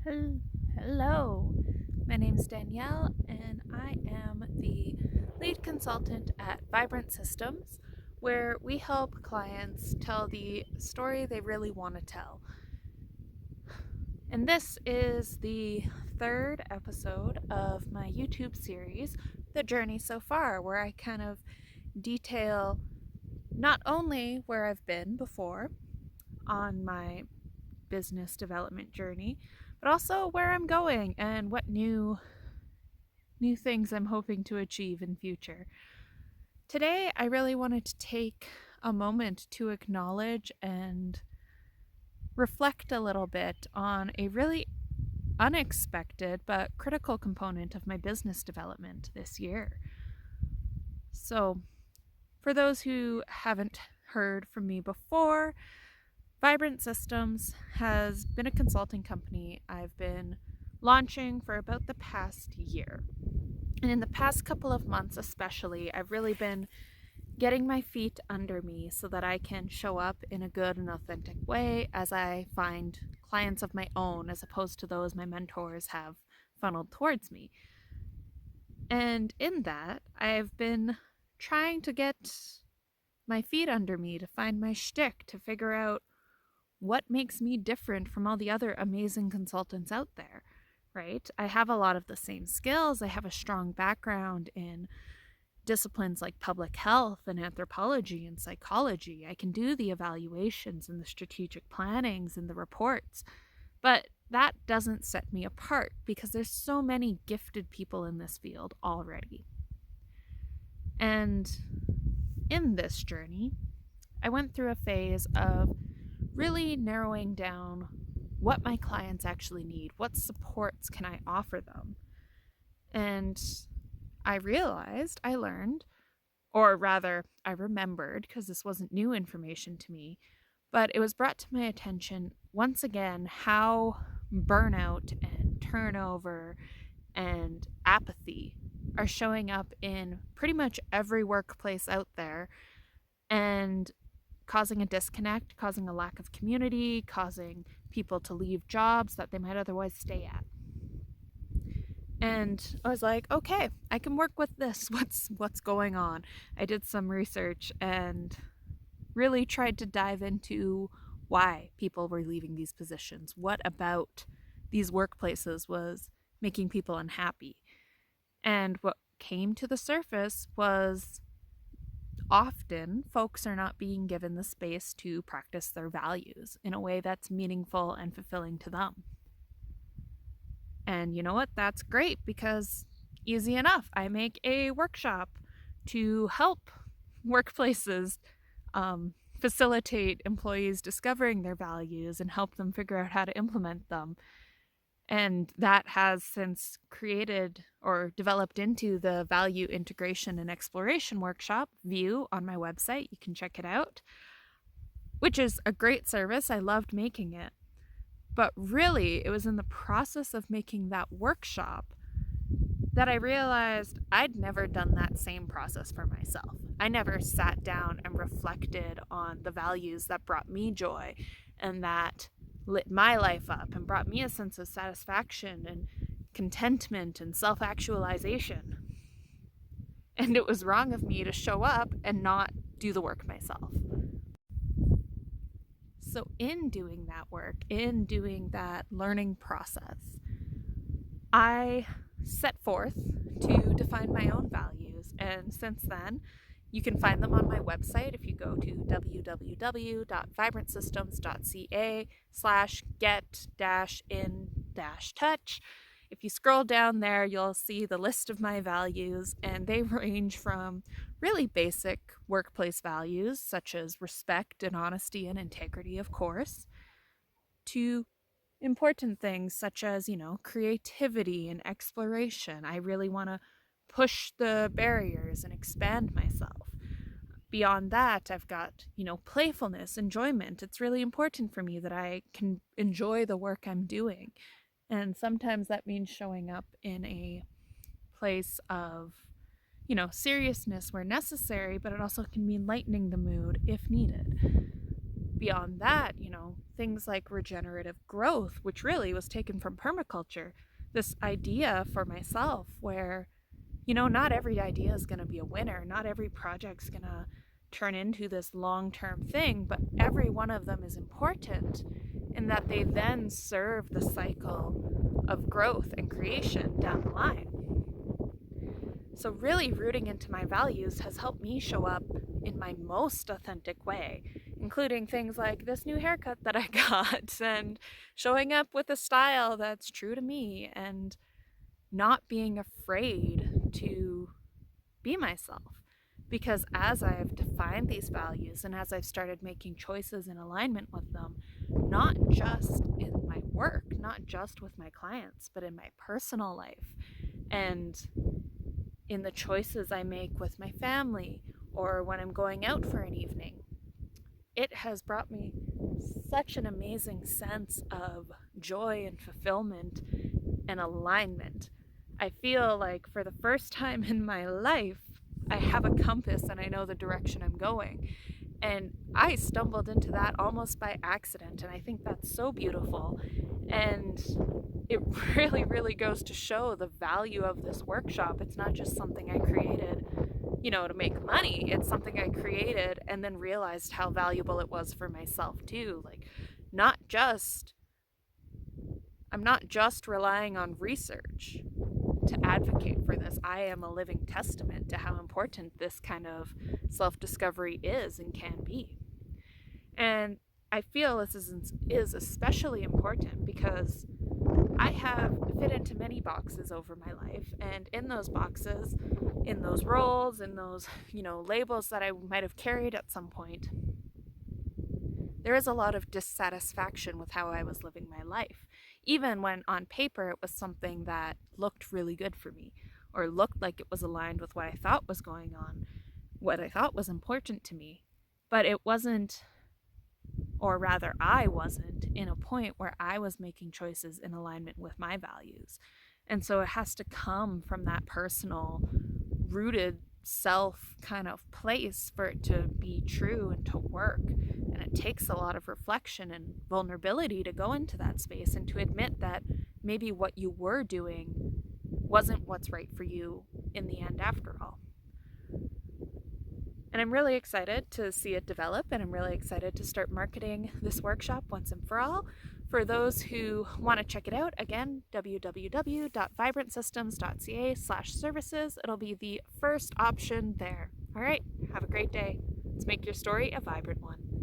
Hello, my name is Danielle, and I am the lead consultant at Vibrant Systems, where we help clients tell the story they really want to tell. And this is the third episode of my YouTube series, The Journey So Far, where I kind of detail not only where I've been before on my business development journey, but also where I'm going and what new things I'm hoping to achieve in future. Today, I really wanted to take a moment to acknowledge and reflect a little bit on a really unexpected but critical component of my business development this year. So, for those who haven't heard from me before, Vibrant Systems has been a consulting company I've been launching for about the past year. And in the past couple of months, especially, I've really been getting my feet under me so that I can show up in a good and authentic way as I find clients of my own as opposed to those my mentors have funneled towards me. And in that, I've been trying to get my feet under me to find my shtick, to figure out what makes me different from all the other amazing consultants out there, right? I have a lot of the same skills. I have a strong background in disciplines like public health and anthropology and psychology. I can do the evaluations and the strategic plannings and the reports. But that doesn't set me apart because there's so many gifted people in this field already. And in this journey, I went through a phase of really narrowing down what my clients actually need, what supports can I offer them. And I learned, or rather, I remembered, because this wasn't new information to me, but it was brought to my attention once again how burnout and turnover and apathy are showing up in pretty much every workplace out there and causing a disconnect, causing a lack of community, causing people to leave jobs that they might otherwise stay at. And I was like, okay, I can work with this. What's going on? I did some research and really tried to dive into why people were leaving these positions. What about these workplaces was making people unhappy? And what came to the surface was often folks are not being given the space to practice their values in a way that's meaningful and fulfilling to them. And you know what? That's great because easy enough. I make a workshop to help workplaces facilitate employees discovering their values and help them figure out how to implement them. And that has since created or developed into the Value Integration and Exploration Workshop view on my website. You can check it out, which is a great service. I loved making it. But really, it was in the process of making that workshop that I realized I'd never done that same process for myself. I never sat down and reflected on the values that brought me joy and that lit my life up and brought me a sense of satisfaction and contentment and self-actualization. And it was wrong of me to show up and not do the work myself. So in doing that work, in doing that learning process, I set forth to define my own values. And since then, you can find them on my website if you go to www.vibrantsystems.ca/get-in-touch. If you scroll down there, you'll see the list of my values, and they range from really basic workplace values, such as respect and honesty and integrity, of course, to important things such as, creativity and exploration. I really want to push the barriers and expand myself. Beyond that, I've got, playfulness, enjoyment. It's really important for me that I can enjoy the work I'm doing. And sometimes that means showing up in a place of, seriousness where necessary, but it also can mean lightening the mood if needed. beyond that, things like regenerative growth, which really was taken from permaculture, this idea for myself where, not every idea is going to be a winner. Not every project's going to turn into this long-term thing, but every one of them is important in that they then serve the cycle of growth and creation down the line. So really rooting into my values has helped me show up in my most authentic way, including things like this new haircut that I got and showing up with a style that's true to me and not being afraid to be myself. Because as I've defined these values and as I've started making choices in alignment with them, not just in my work, not just with my clients, but in my personal life and in the choices I make with my family or when I'm going out for an evening, it has brought me such an amazing sense of joy and fulfillment and alignment. I feel like for the first time in my life, I have a compass and I know the direction I'm going. And I stumbled into that almost by accident, and I think that's so beautiful. And it really, really goes to show the value of this workshop. It's not just something I created, to make money. It's something I created and then realized how valuable it was for myself too. Like, I'm not just relying on research to advocate for this. I am a living testament to how important this kind of self-discovery is and can be. And I feel this is especially important because I have fit into many boxes over my life, and in those boxes, in those roles, in those, labels that I might have carried at some point, there is a lot of dissatisfaction with how I was living my life, even when on paper it was something that looked really good for me or looked like it was aligned with what I thought was going on, what I thought was important to me. But it wasn't, or rather I wasn't, in a point where I was making choices in alignment with my values. And so it has to come from that personal, rooted self kind of place for it to be true and to work. And it takes a lot of reflection and vulnerability to go into that space and to admit that maybe what you were doing wasn't what's right for you in the end after all. And I'm really excited to see it develop, and I'm really excited to start marketing this workshop once and for all. For those who want to check it out, again, www.vibrantsystems.ca/services. It'll be the first option there. All right, have a great day. Let's make your story a vibrant one.